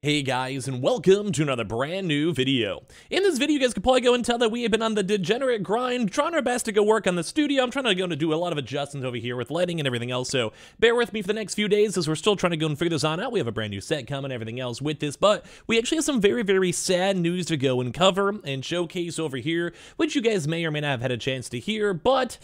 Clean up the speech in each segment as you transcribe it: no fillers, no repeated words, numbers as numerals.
Hey guys, and welcome to another brand new video. In this video, you guys can probably go and tell that we have been on the degenerate grind, trying our best to go work on the studio. I'm trying to go and do a lot of adjustments over here with lighting and everything else, so bear with me for the next few days as we're still trying to go and figure this on out. We have a brand new set coming and everything else with this, but we actually have some very sad news to go and cover and showcase over here, which you guys may or may not have had a chance to hear, but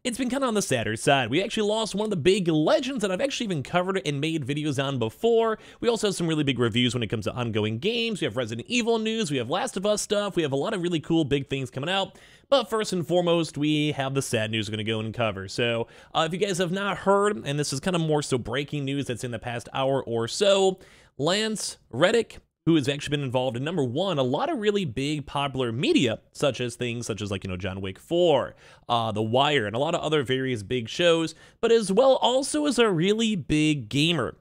it's been kind of on the sadder side. We actually lost one of the big legends that I've actually even covered and made videos on before. We also have some really big reviews when it comes to ongoing games. We have Resident Evil news, we have Last of Us stuff, we have a lot of really cool big things coming out. But first and foremost, we have the sad news we're going to go and cover. So if you guys have not heard, and this is kind of more so breaking news that's in the past hour or so, Lance Reddick, who has actually been involved in, number one, a lot of really big popular media, such as things such as, like, John Wick 4, The Wire, and a lot of other various big shows, but as well also as a really big gamer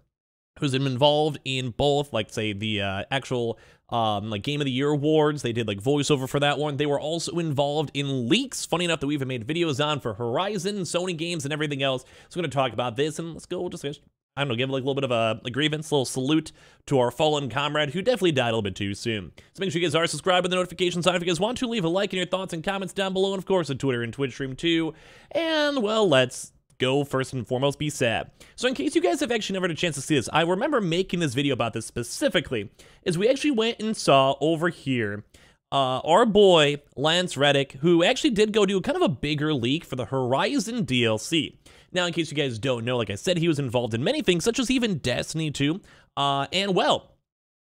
who's been involved in both, like, say, the actual like Game of the Year awards. They did like voiceover for that one. They were also involved in leaks. Funny enough that we even made videos on for Horizon, Sony games, and everything else. So we're going to talk about this, and let's go just, I don't know, give like a little bit of a grievance, a little salute to our fallen comrade who definitely died a little bit too soon. So make sure you guys are subscribed with the notifications on. If you guys want to, leave a like and your thoughts and comments down below, and of course a Twitter and Twitch stream too. And well, let's go. First and foremost, be sad. So in case you guys have actually never had a chance to see this, I remember making this video about this specifically, is we actually went and saw over here our boy Lance Reddick, who actually did go do kind of a bigger leak for the Horizon DLC. Now, in case you guys don't know, like I said, he was involved in many things, such as even Destiny 2, and well,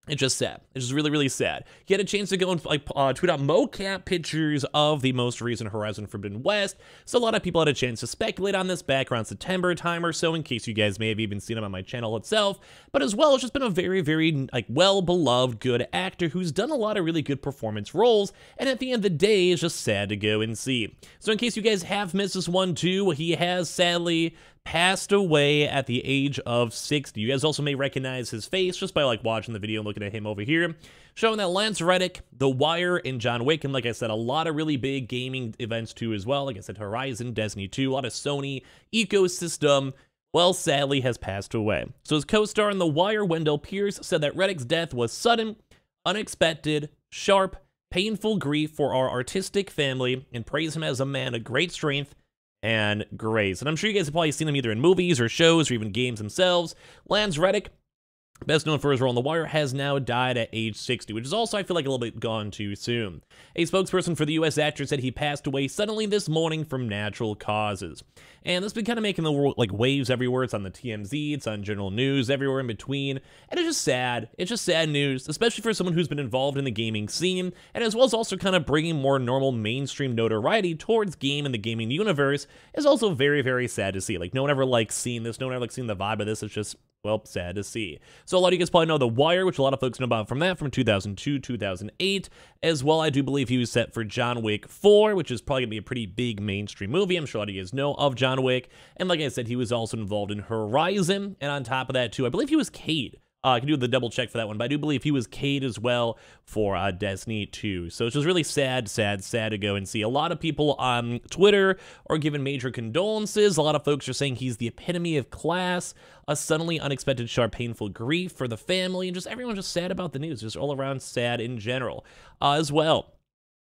it's just sad. It's just really sad. He had a chance to go and tweet out mocap pictures of the most recent Horizon Forbidden West, so a lot of people had a chance to speculate on this back around September time or so, in case you guys may have even seen him on my channel itself. But as well, it's just been a very like well-beloved, good actor who's done a lot of really good performance roles, and at the end of the day, it's just sad to go and see. So in case you guys have missed this one too, he has sadly passed away at the age of 60. You guys also may recognize his face just by like watching the video and looking at him over here, showing that Lance Reddick, The Wire, and John Wick, and like I said, a lot of really big gaming events too as well. Like I said, Horizon, Destiny 2, a lot of Sony ecosystem, well, sadly has passed away. So his co-star in The Wire, Wendell Pierce, said that Reddick's death was sudden, unexpected, sharp, painful grief for our artistic family, and praised him as a man of great strength and grace. And I'm sure you guys have probably seen him either in movies or shows or even games themselves. Lance Reddick, best known for his role in The Wire, has now died at age 60, which is also, I feel like, a little bit gone too soon. A spokesperson for the U.S. actor said he passed away suddenly this morning from natural causes. And this has been kind of making the world, like, waves everywhere. It's on the TMZ, it's on general news, everywhere in between. And it's just sad. It's just sad news, especially for someone who's been involved in the gaming scene, and as well as also kind of bringing more normal mainstream notoriety towards game and the gaming universe is also very sad to see. Like, no one ever likes seeing this. No one ever likes seeing the vibe of this. It's just, well, sad to see. So a lot of you guys probably know The Wire, which a lot of folks know about from 2002, 2008. As well, I do believe he was set for John Wick 4, which is probably going to be a pretty big mainstream movie. I'm sure a lot of you guys know of John Wick. And like I said, he was also involved in Horizon. And on top of that, too, I believe he was Cade. I can do the double check for that one, but I do believe he was Cade as well for Destiny 2. So it's just really sad to go and see. A lot of people on Twitter are giving major condolences. A lot of folks are saying he's the epitome of class, a suddenly unexpected, sharp, painful grief for the family, and just everyone's just sad about the news, just all around sad in general. As well,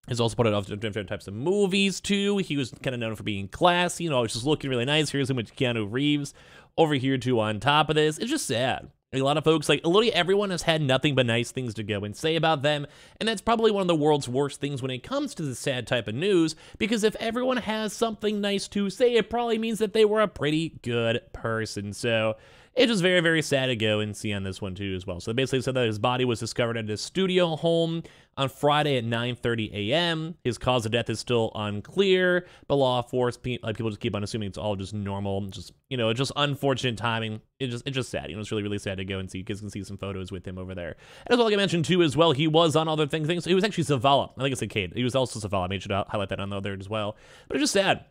he's also put out different types of movies, too. He was kind of known for being classy, it's just looking really nice. Here's him with Keanu Reeves over here, too, on top of this. It's just sad. A lot of folks, like, literally everyone has had nothing but nice things to go and say about them, and that's probably one of the world's worst things when it comes to the sad type of news, because if everyone has something nice to say, it probably means that they were a pretty good person. So it's just very sad to go and see on this one too as well. So they basically said that his body was discovered at his studio home on Friday at 9:30 a.m. His cause of death is still unclear, but law enforcement, people just keep on assuming it's all just normal, just, it's just unfortunate timing. It's just sad. It's really sad to go and see. You guys can see some photos with him over there. And as well, like I mentioned too as well, he was on other things. He was actually Zavala. I think it's a Cade. He was also Zavala. I made sure to highlight that on the other as well. But it's just sad.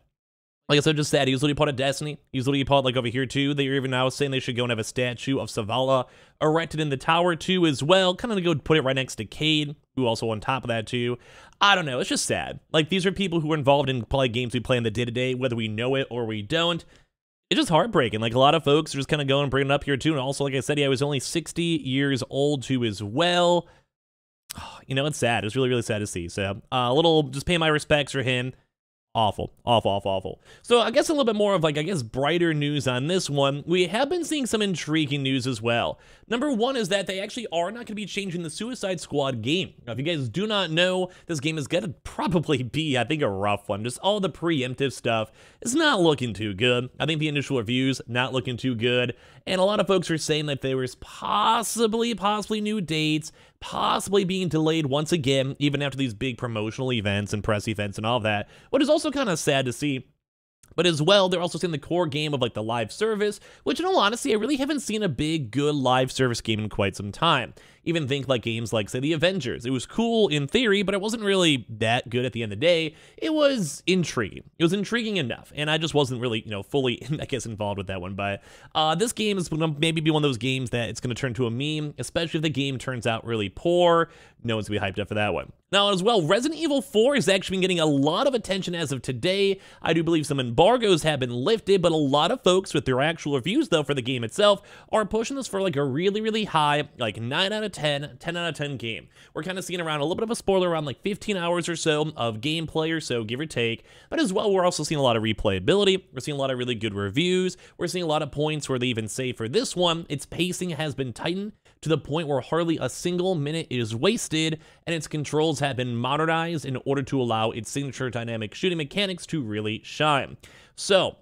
Like I said, just sad. He was literally part of Destiny. He was literally part, like, over here, too. They're even now saying they should go and have a statue of Zavala erected in the tower, too, as well. Kind of go put it right next to Cade, who also on top of that, too. I don't know. It's just sad. Like, these are people who are involved in, probably, games we play in the day-to-day, whether we know it or we don't. it's just heartbreaking. Like, a lot of folks are just kind of going and bringing it up here too. And also, like I said, he was only 60 years old too as well. You know, it's sad. It's really, really sad to see. So, a little, just pay my respects for him. Awful, awful, awful, awful. So I guess a little bit more of like, I guess, brighter news on this one. We have been seeing some intriguing news as well. Number one is that they actually are not going to be changing the Suicide Squad game. Now, if you guys do not know, this game is going to probably be, I think, a rough one. Just all the preemptive stuff is not looking too good. I think the initial reviews, not looking too good. And a lot of folks are saying that there was possibly new dates, possibly being delayed once again, even after these big promotional events and press events and all of that, which is also kind of sad to see. But as well, they're also seeing the core game of like the live service, which in all honesty, I really haven't seen a big, good live service game in quite some time. Even think like games like, say, the Avengers. It was cool in theory, but it wasn't really that good at the end of the day. It was intriguing. It was intriguing enough, and I just wasn't really, you know, fully, I guess, involved with that one. But this game is going to maybe be one of those games that it's going to turn to a meme, especially if the game turns out really poor. No one's going to be hyped up for that one. Now, as well, Resident Evil 4 has actually been getting a lot of attention as of today. I do believe some embargoes have been lifted, but a lot of folks with their actual reviews, though, for the game itself are pushing this for like a really, really high, like 9 out of 10, 10 out of 10 game. We're kind of seeing around a little bit of a spoiler, around like 15 hours or so of gameplay or so, give or take. But as well, we're also seeing a lot of replayability. We're seeing a lot of really good reviews. We're seeing a lot of points where they even say for this one, its pacing has been tightened to the point where hardly a single minute is wasted, and its controls have been modernized in order to allow its signature dynamic shooting mechanics to really shine. So,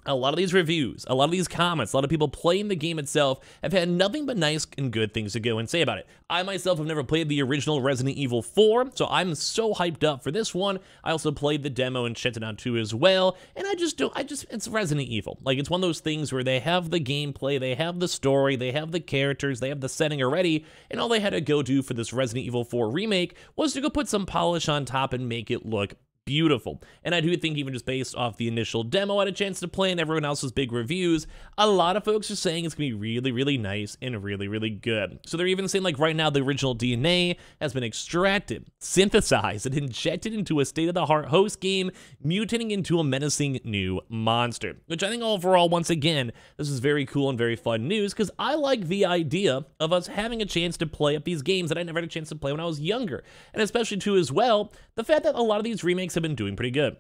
a lot of these reviews, a lot of these comments, a lot of people playing the game itself have had nothing but nice and good things to go and say about it. I myself have never played the original Resident Evil 4, so I'm so hyped up for this one. I also played the demo and checked it out too as well, and it's Resident Evil. Like, it's one of those things where they have the gameplay, they have the story, they have the characters, they have the setting already, and all they had to go do for this Resident Evil 4 remake was to go put some polish on top and make it look beautiful. And I do think even just based off the initial demo I had a chance to play and everyone else's big reviews, a lot of folks are saying it's gonna be really, really nice and really, really good. So they're even saying like right now the original DNA has been extracted, synthesized, and injected into a state-of-the-art host game, mutating into a menacing new monster. Which I think overall, once again, this is very cool and very fun news, because I like the idea of us having a chance to play up these games that I never had a chance to play when I was younger. And especially too as well, the fact that a lot of these remakes have been doing pretty good.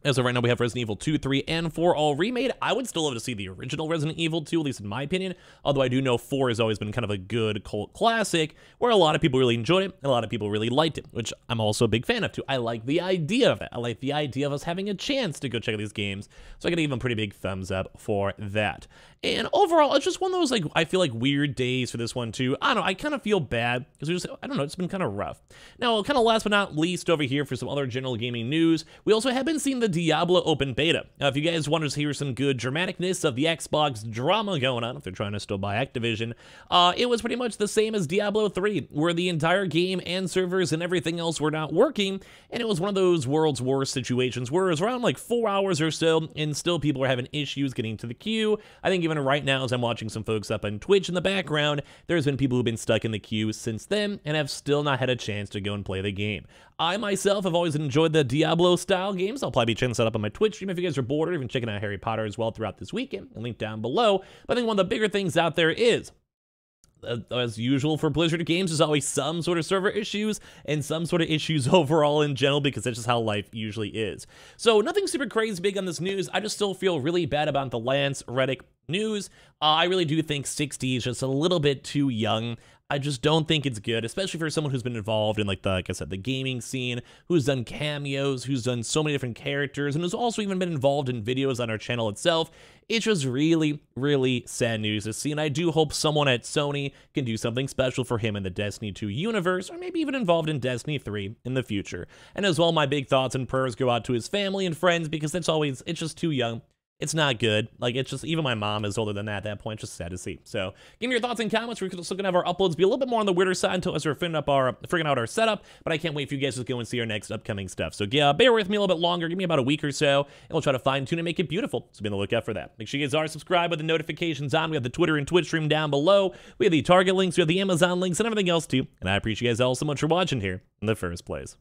As of right now, we have Resident Evil 2, 3, and 4 all remade. I would still love to see the original Resident Evil 2, at least in my opinion, although I do know 4 has always been kind of a good cult classic, where a lot of people really enjoyed it, and a lot of people really liked it, which I'm also a big fan of too. I like the idea of it. I like the idea of us having a chance to go check out these games, so I gotta give them a pretty big thumbs up for that. And overall, it's just one of those, like, I feel like weird days for this one too. I don't know, I kind of feel bad, because I don't know, it's been kind of rough. Now, kind of last but not least over here for some other general gaming news, we also have been seeing the Diablo open beta. Now, if you guys want to hear some good dramaticness of the Xbox drama going on, if they're trying to still buy Activision, it was pretty much the same as Diablo 3, where the entire game and servers and everything else were not working, and it was one of those world's worst situations where it was around like 4 hours or so, and still people are having issues getting to the queue. I think even right now, as I'm watching some folks up on Twitch in the background, there's been people who've been stuck in the queue since then, and have still not had a chance to go and play the game. I myself have always enjoyed the Diablo-style games. I'll probably be checking that up on my Twitch stream if you guys are bored, or even checking out Harry Potter as well throughout this weekend. A link down below. But I think one of the bigger things out there is, as usual for Blizzard games, there's always some sort of server issues and some sort of issues overall in general, because that's just how life usually is. So nothing super crazy big on this news. I just still feel really bad about the Lance Reddick news. I really do think 60 is just a little bit too young. I just don't think it's good, especially for someone who's been involved in, like I said, the gaming scene, who's done cameos, who's done so many different characters, and who's also even been involved in videos on our channel itself. It's just really, really sad news to see, and I do hope someone at Sony can do something special for him in the Destiny 2 universe, or maybe even involved in Destiny 3 in the future. And as well, my big thoughts and prayers go out to his family and friends, because it's just too young. It's not good. Like, it's just, even my mom is older than that at that point. It's just sad to see. So, give me your thoughts and comments. We're still gonna have our uploads be a little bit more on the weirder side until as we're figuring out our setup, but I can't wait for you guys to go and see our next upcoming stuff. So, yeah, bear with me a little bit longer. Give me about a week or so, and we'll try to fine-tune and make it beautiful. So, be on the lookout for that. Make sure you guys are subscribed with the notifications on. We have the Twitter and Twitch stream down below. We have the Target links. We have the Amazon links and everything else, too. And I appreciate you guys all so much for watching here in the first place.